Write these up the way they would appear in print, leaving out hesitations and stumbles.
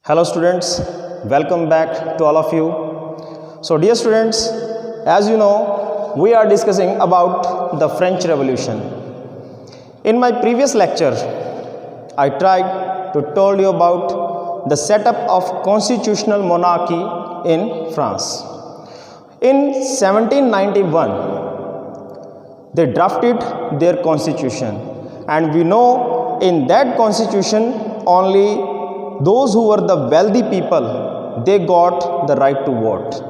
Hello students, welcome back to all of you. So dear students, as you know, we are discussing about the French Revolution. In my previous lecture, I tried to tell you about the setup of constitutional monarchy in France. In 1791, they drafted their constitution, and we know in that constitution only those who were the wealthy people, they got the right to vote,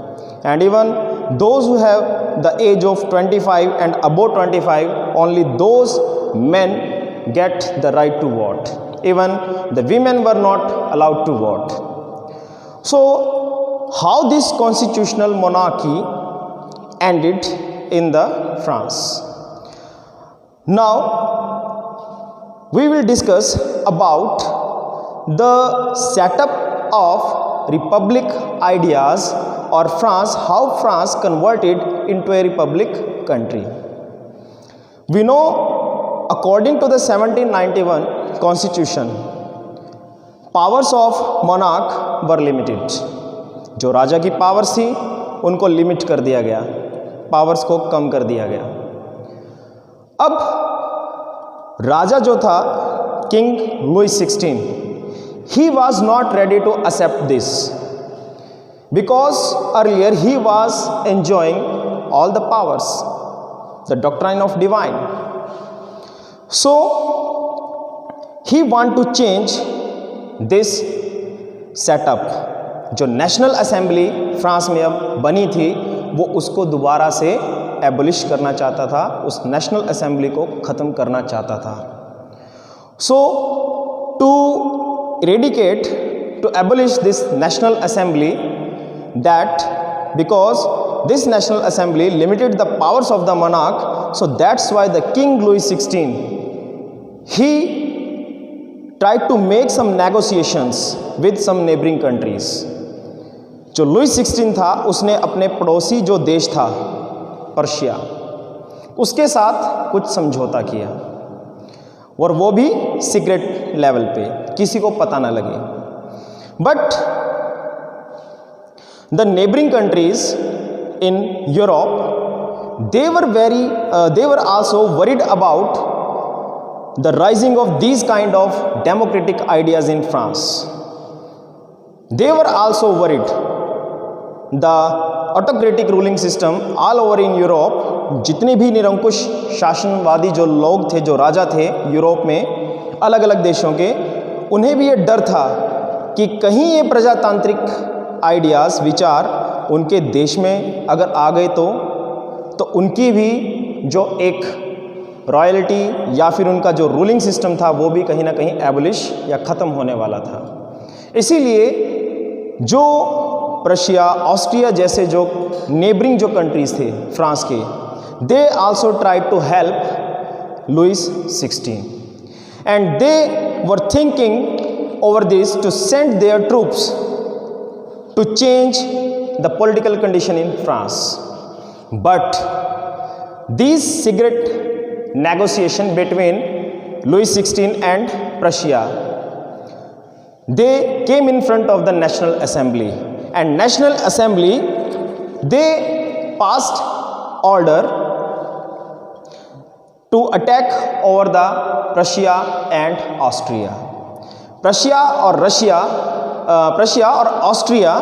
and even those who have the age of 25 and above 25, only those men get the right to vote. Even the women were not allowed to vote. So how this constitutional monarchy ended in the France? Now we will discuss about the setup of republic ideas, or France, how France converted into a republic country. We know according to the 1791 constitution, powers of monarch were limited. जो राजा की powers थी उनको limit कर दिया गया, powers को कम कर दिया गया. अब राजा जो था king Louis 16, he was not ready to accept this, because earlier he was enjoying all the powers, the doctrine of divine. So he want to change this setup. जो नेशनल असेंबली फ्रांस में अब बनी थी वो उसको दोबारा से abolish करना चाहता था, उस नेशनल असेंबली को ख़त्म करना चाहता था. So to eradicate, to abolish this national assembly, that because this national assembly limited the powers of the monarch, so that's why the king Louis XVI, he tried to make some negotiations with some neighboring countries. जो Louis 16 था उसने अपने पड़ोसी जो देश था Persia, उसके साथ कुछ समझौता किया, और वो भी सीक्रेट लेवल पे, किसी को पता ना लगे. But the neighbouring countries in Europe, they were also worried about the rising of these kind of democratic ideas in France. They were also worried the autocratic ruling system all over in Europe, जितने भी निरंकुश शासनवादी जो लोग थे, जो राजा थे Europe में अलग अलग देशों के, उन्हें भी ये डर था कि कहीं ये प्रजातांत्रिक आइडियाज़, विचार उनके देश में अगर आ गए तो उनकी भी जो एक रॉयल्टी या फिर उनका जो रूलिंग सिस्टम था वो भी कहीं ना कहीं एबोलिश या ख़त्म होने वाला था. इसीलिए जो प्रशिया, ऑस्ट्रिया जैसे जो नेबरिंग जो कंट्रीज़ थे फ्रांस के, they also tried to help Louis 16, and they were thinking over this to send their troops to change the political condition in France. But this secret negotiation between Louis 16 and Prussia, they came in front of the National Assembly, and National Assembly, they passed order to attack over the Prussia and Austria. Prussia और Austria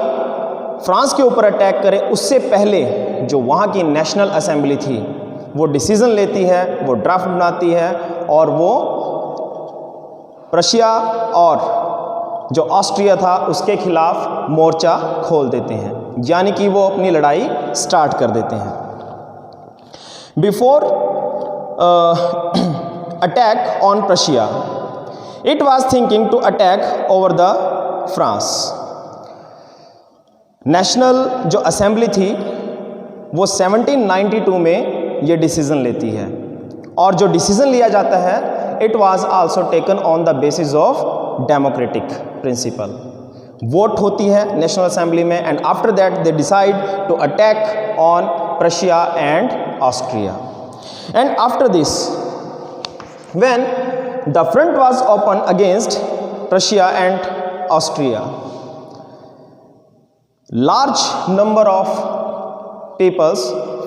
France के ऊपर attack करें उससे पहले जो वहाँ की national assembly थी वो डिसीज़न लेती है, वो ड्राफ्ट बनाती है, और वो प्रशिया और जो ऑस्ट्रिया था उसके खिलाफ मोर्चा खोल देते हैं, यानी कि वो अपनी लड़ाई स्टार्ट कर देते हैं. Before attack on Prussia, it was thinking to attack over the France. National जो असेंबली थी वो 1792 में ये डिसीज़न लेती है, और जो डिसीज़न लिया जाता है it was also taken on the basis of democratic principle. Vote होती है नेशनल असेंबली में, and after that they decide to attack on Prussia and Austria. And after this, when the front was open against Prussia and Austria, large number of peoples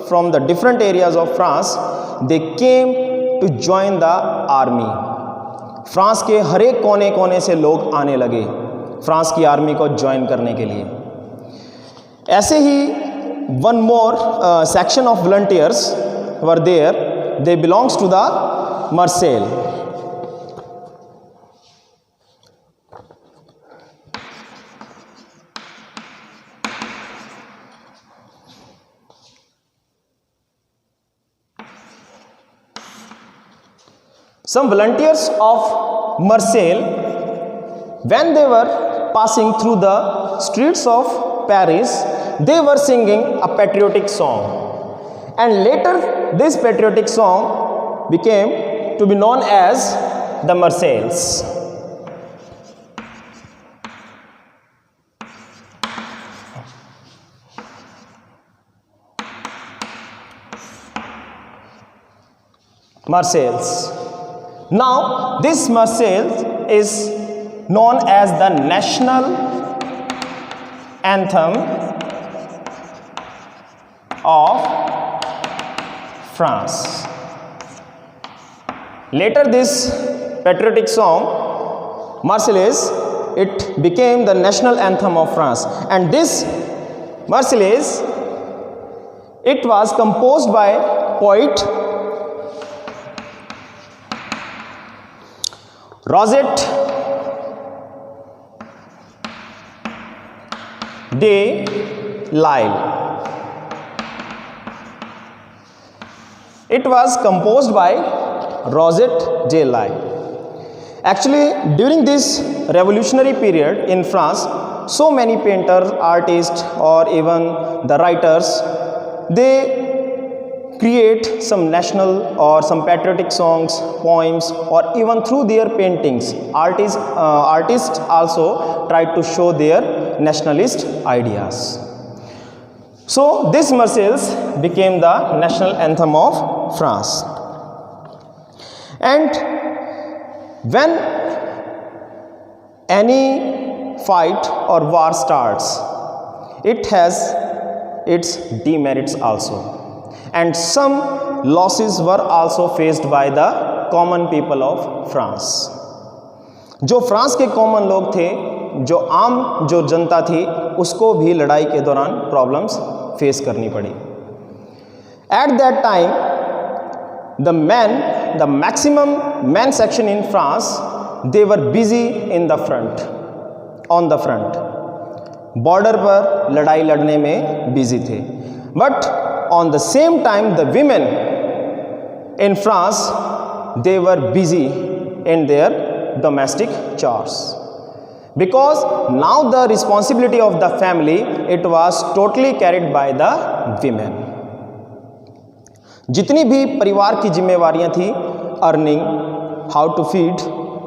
from the different areas of France, they came to join the army. France के हर एक कोने कोने से लोग आने लगे France की army को ज्वाइन करने के लिए. ऐसे ही one more section of volunteers were there. They belongs to the Marseille. Some volunteers of Marseille, when they were passing through the streets of Paris, they were singing a patriotic song, and later this patriotic song became to be known as the Marseillaise. Marseillaise. Now this Marseillaise is known as the national anthem of France. Later this patriotic song Marseillaise, it became the national anthem of France, and this Marseillaise, it was composed by poet Rosette de Lisle. It was composed by Rosette de Lisle. Actually, during this revolutionary period in France, so many painters, artists, or even the writers, they create some national or some patriotic songs, poems, or even through their paintings. Artists also tried to show their nationalist ideas. So this Marseillaise became the national anthem of France. And when any fight or war starts, it has its demerits also. And some losses were also faced by the common people of France. जो France के common लोग थे, जो जनता थी, उसको भी लड़ाई के दौरान प्रॉब्लम्स फेस करनी पड़ी. At that time, the maximum men section in France, they were busy in the front, on the front. Border पर लड़ाई लड़ने में बिजी थे. But on the same time, the women in France, they were busy in their domestic chores, because now the responsibility of the family, it was totally carried by the women. जितनी भी परिवार की जिम्मेवारियां थी, earning, how to feed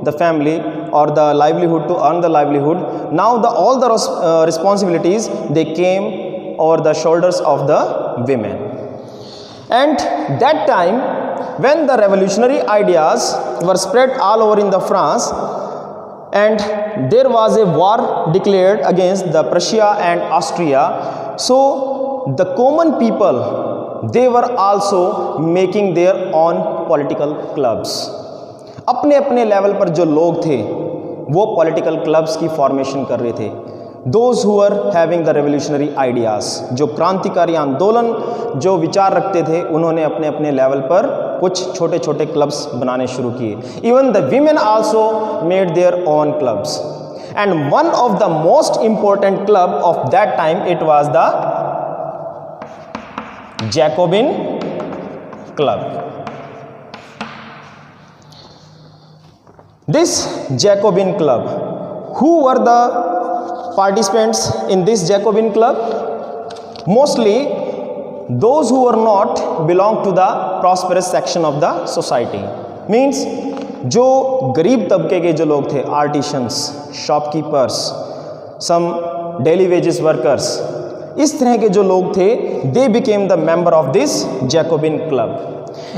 the family or the livelihood, to earn the livelihood, now all the responsibilities, they came over the shoulders of the women. And that time, when the revolutionary ideas were spread all over in the France, and there was a war declared against the Prussia and Austria, so the common people, they were also making their own political clubs. अपने अपने level पर जो लोग थे, वो political clubs की formation कर रहे थे. Those who were having the revolutionary ideas, जो क्रांतिकारी आंदोलन जो विचार रखते थे, उन्होंने अपने अपने लेवल पर कुछ छोटे छोटे क्लब्स बनाने शुरू किए. Even the women also made their own clubs, and one of the most important club of that time, it was the Jacobin Club. This Jacobin Club, who were the participants in this Jacobin Club? Mostly those who were not belong to the prosperous section of the society. Means जो गरीब तबके के जो लोग थे, artisans, shopkeepers, some daily wages workers, इस तरह के जो लोग थे, they became the member of this Jacobin Club.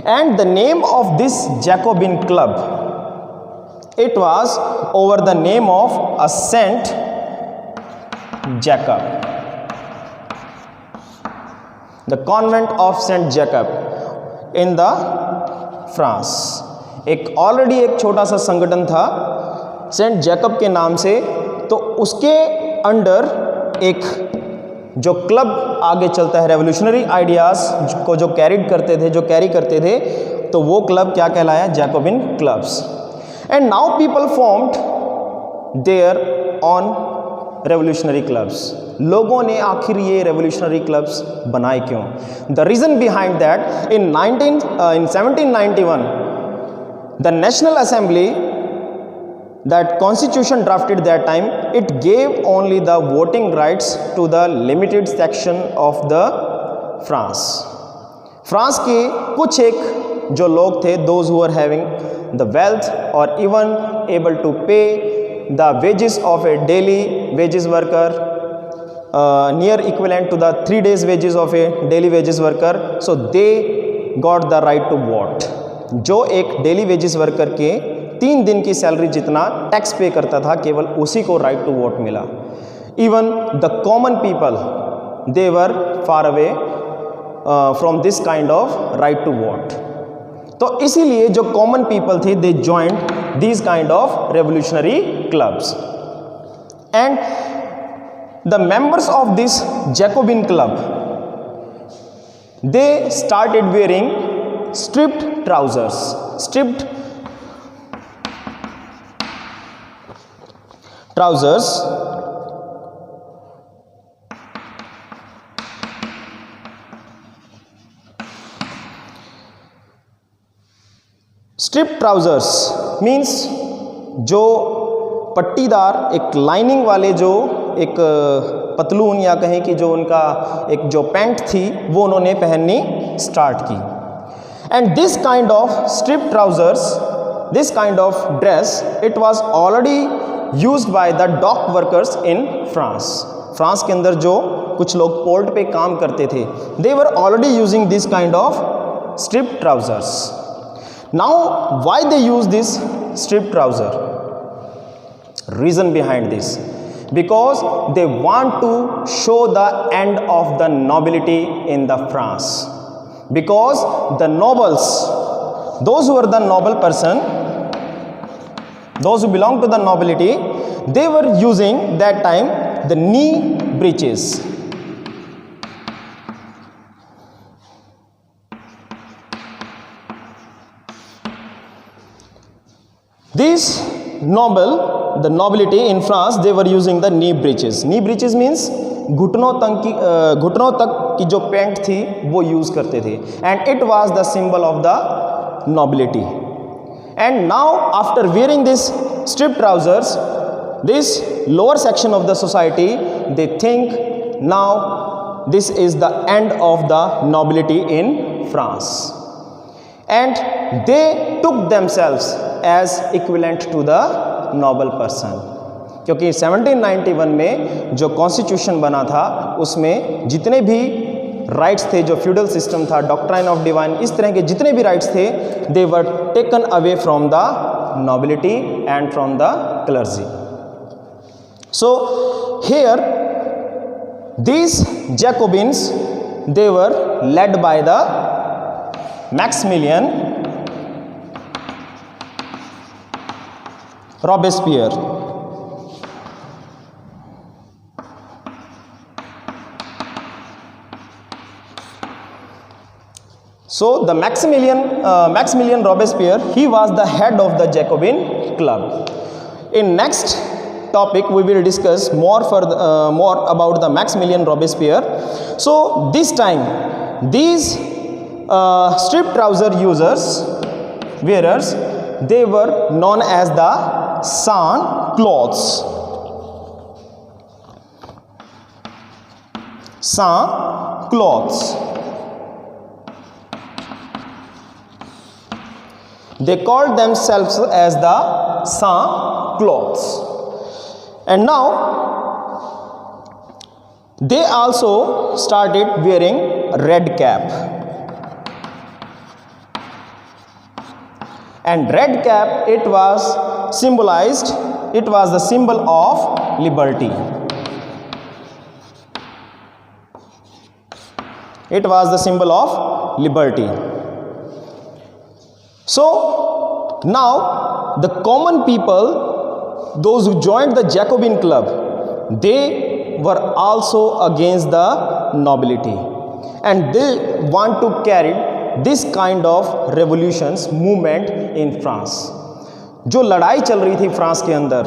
And the name of this Jacobin Club, it was over the name of a Saint Jacob. The convent of saint Jacob in the France. एक already एक छोटा सा संगठन था Saint Jacob के नाम से, तो उसके अंडर एक जो क्लब आगे चलता है, रेवोल्यूशनरी आइडियाज़ को जो कैरी करते थे, तो वो क्लब क्या कहलाया? Jacobin clubs. And now people formed there on revolutionary clubs. लोगों ने आखिर ये रेवोल्यूशनरी क्लब्स बनाए क्यों? The reason behind that, in 1791 the national assembly, that constitution drafted that time, it gave only the voting rights to the limited section of the France। France के कुछ एक जो लोग थे, those who were having the wealth or even able to pay the wages of a daily wages worker, near equivalent to the 3 days wages of a daily wages worker, so they got the right to vote। जो एक daily wages worker के 3 दिन की salary जितना tax पे करता था, केवल उसी को राइट टू वोट मिला। Even the common people, they were far away from this kind of right to vote. तो इसीलिए जो कॉमन पीपल थे, they joined these kind of revolutionary clubs. And the members of this Jacobin club, they started wearing striped trousers. Striped trousers strip trousers means जो पट्टीदार एक lining वाले, जो एक पतलून या कहें कि जो उनका एक जो पैंट थी, वो उन्होंने पहननी स्टार्ट की। And this kind of strip trousers, this kind of dress, it was already used by the dock workers in France. France के अंदर जो कुछ लोग पोर्ट पे काम करते थे, they were already using this kind of strip trousers. Now why they use this strip trouser? Reason behind this, because they want to show the end of the nobility in the France, because the nobles, those who are the noble person, those who belong to the nobility, they were using that time the knee breeches। These the nobility in France, they were using the knee breeches। knee breeches means घुटनों तक की जो pant थी वो use करते थे। And it was the symbol of the nobility. And now after wearing this strip trousers, this lower section of the society, they think now this is the end of the nobility in France, and they took themselves as equivalent to the noble person। क्योंकि 1791 में जो constitution बना था, उसमें जितने भी rights थे, जो फ्यूडल सिस्टम था, डॉक्ट्राइन ऑफ डिवाइन, इस तरह के जितने भी राइट्स थे, they were taken away from the nobility and from the clergy. So here these Jacobins, they were led by the Maximilian Robespierre. So the Maximilian Robespierre, he was the head of the Jacobin club. In next topic we will discuss more about the Maximilian Robespierre. So this time these strip trouser wearers, they were known as the sans-cloths. Sans-cloths. They called themselves as the sans-cloths. And now they also started wearing red cap. And red cap, it was the symbol of liberty. It was the symbol of liberty. So now the common people, those who joined the Jacobin club, they were also against the nobility, and they want to carry this kind of revolutions movement in France. जो लड़ाई चल रही थी France के अंदर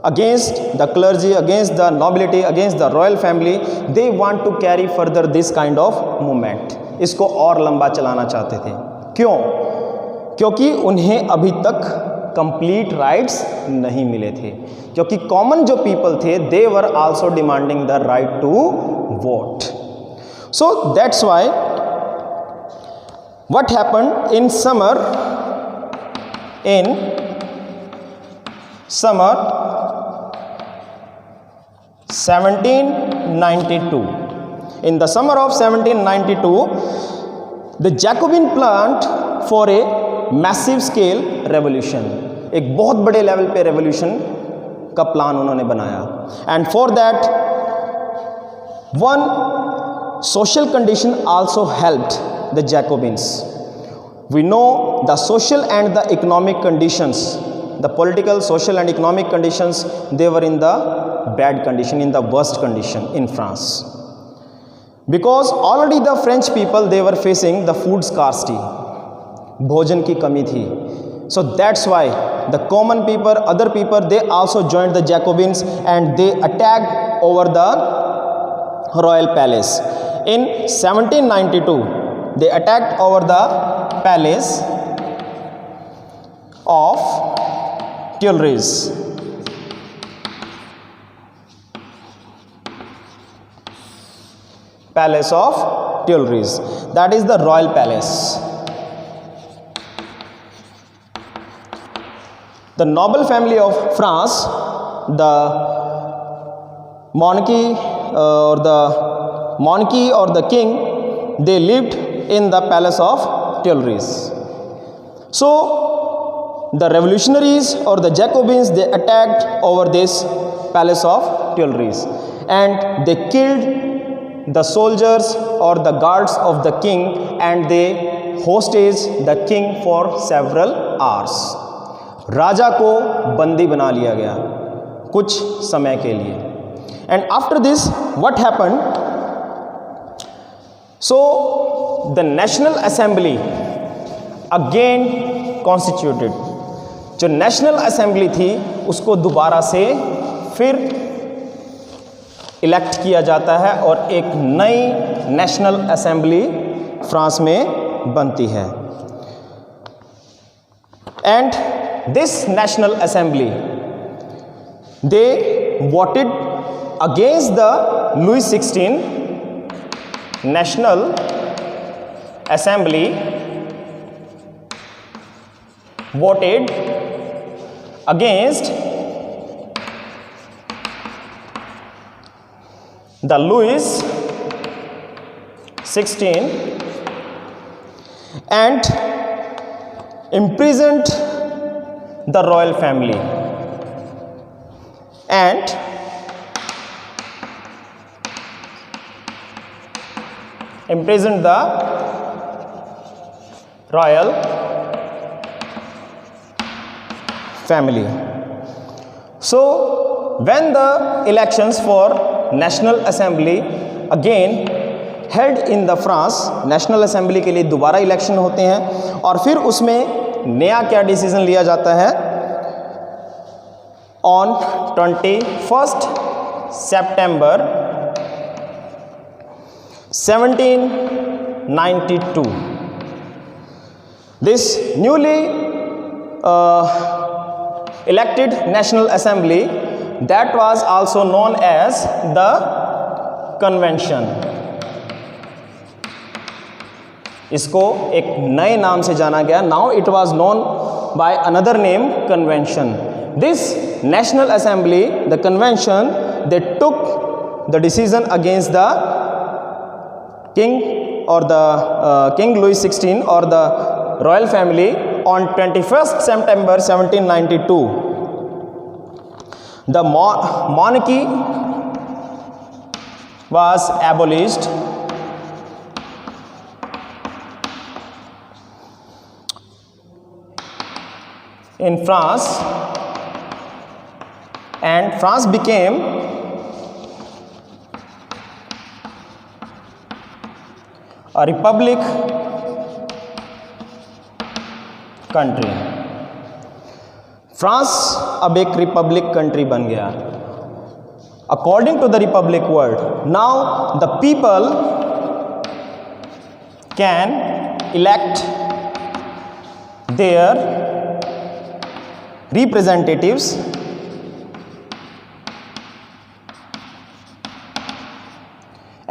against the clergy, against the nobility, against the royal family, they want to carry further this kind of movement. इसको और लंबा चलाना चाहते थे. क्यों? क्योंकि उन्हें अभी तक कंप्लीट राइट्स नहीं मिले थे, क्योंकि कॉमन जो पीपल थे they were also demanding the right to vote. So that's why what happened in summer 1792. In the summer of 1792, the Jacobin planned for a massive scale revolution. एक बहुत बड़े level पे रेवोल्यूशन का plan उन्होंने बनाया. And for that one social condition also helped the Jacobins. We know the social and the economic conditions, the political, social and economic conditions, they were in the bad condition, in the worst condition in France, because already the French people, they were facing the food scarcity, भोजन की कमी थी. So that's why the common people, other people, they also joined the Jacobins and they attacked over the royal palace. In 1792, they attacked over the palace of Tuileries. Palace of Tuileries, that is the royal palace. The noble family of France, the monarchy or the king, they lived in the palace of Tuileries. So the revolutionaries or the Jacobins, they attacked over this palace of Tuileries and they killed the soldiers or the guards of the king and they hostage the king for several hours. राजा को बंदी बना लिया गया कुछ समय के लिए. And after this what happened? So the National Assembly again constituted. जो नेशनल असेंबली थी उसको दोबारा से फिर इलेक्ट किया जाता है और एक नई नेशनल असेंबली फ्रांस में बनती है. And this national assembly they voted against the Louis 16. National assembly voted against the Louis XVI and imprisoned the royal family and imprisoned the royal family. So when the elections for National Assembly again held in the France, National Assembly के लिए दोबारा election होते हैं और फिर उसमें नया क्या डिसीजन लिया जाता है. On 21st September 1792, this newly elected National Assembly, that was also known as the Convention. इसको एक नए नाम से जाना गया. Now it was known by another name, Convention. This National Assembly, the Convention, they took the decision against the king or the King Louis XVI or the royal family on 21st September 1792. The monarchy was abolished in France, and France became a republic country. France अब एक republic country बन गया. According to the republic word, now the people can elect their representatives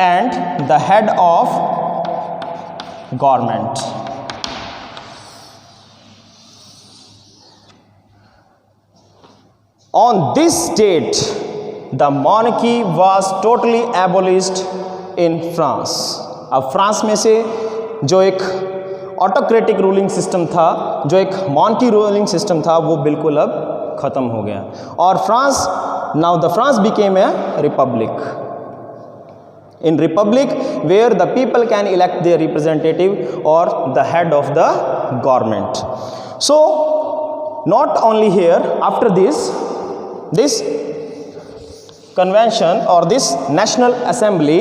and the head of government. On this date, the monarchy was totally abolished in France. अब France में से जो एक autocratic ruling system था, जो एक monkey ruling system था, वो बिल्कुल अब ख़त्म हो गया. और France, now the France became a republic. In republic where the people can elect their representative और the head of the government. So not only here, after this convention or this national assembly,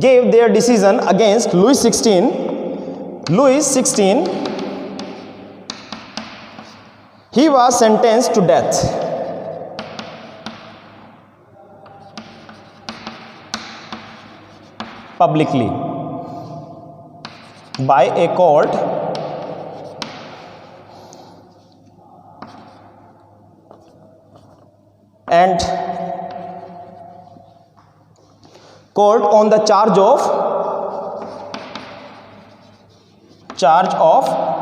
gave their decision against Louis XVI. Louis XVI, he was sentenced to death. Publicly by a court. And court on the charge of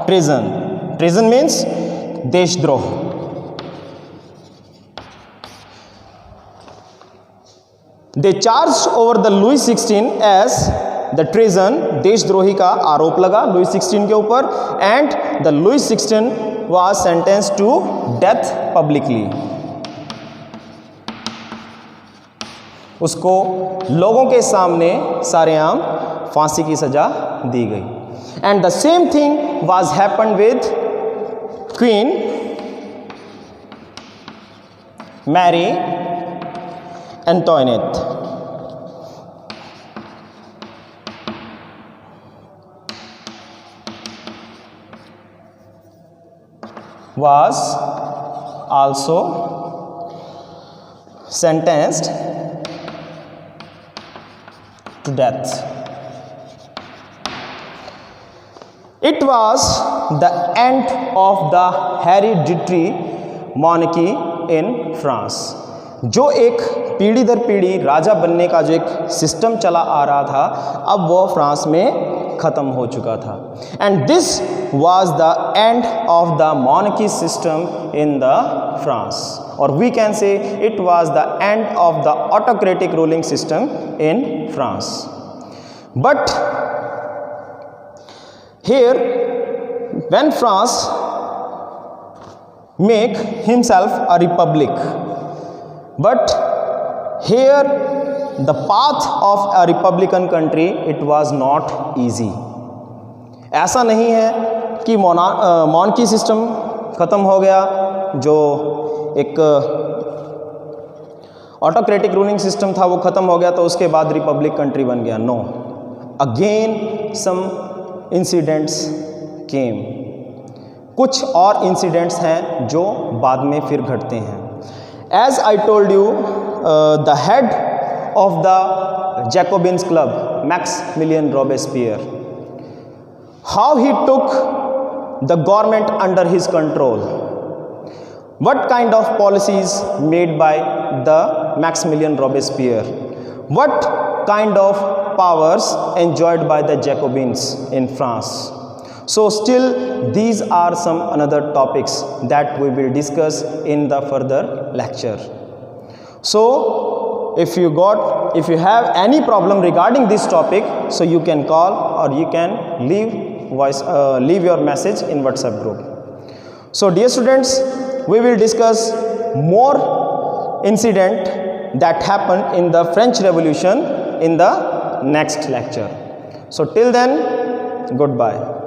treason. Treason means देशद्रोह. They charged over the Louis XVI as the treason. देशद्रोही का आरोप लगा Louis XVI के ऊपर, and the Louis XVI was sentenced to death publicly. उसको लोगों के सामने सारेआम फांसी की सजा दी गई. And the same thing was happened with queen Marie Antoinette. was also sentenced to death. It was the end of the hereditary monarchy in France. जो एक पीढ़ी दर पीढ़ी राजा बनने का जो एक सिस्टम चला आ रहा था, अब वो फ्रांस में ख़त्म हो चुका था. And this was the end of the monarchy system in the France, or we can say it was the end of the autocratic ruling system in France. But here, when France make himself a republic, but here the path of a republican country, it was not easy. ऐसा नहीं है कि मॉनकी system ख़त्म हो गया, जो एक autocratic ruling system था वो ख़त्म हो गया तो उसके बाद रिपब्लिक कंट्री बन गया. नो, अगेन सम इंसिडेंट्स केम. कुछ और इंसिडेंट्स हैं जो बाद में फिर घटते हैं. As I told you, the head of the Jacobins club, Maximilien Robespierre, how he took the government under his control, what kind of policies made by the Maximilian Robespierre, what kind of powers enjoyed by the Jacobins in France. So still these are some another topics that we will discuss in the further lecture. So if you have any problem regarding this topic, so you can call or you can leave your message in WhatsApp group. So dear students, we will discuss more incident that happened in the French Revolution in the next lecture. So till then, Goodbye.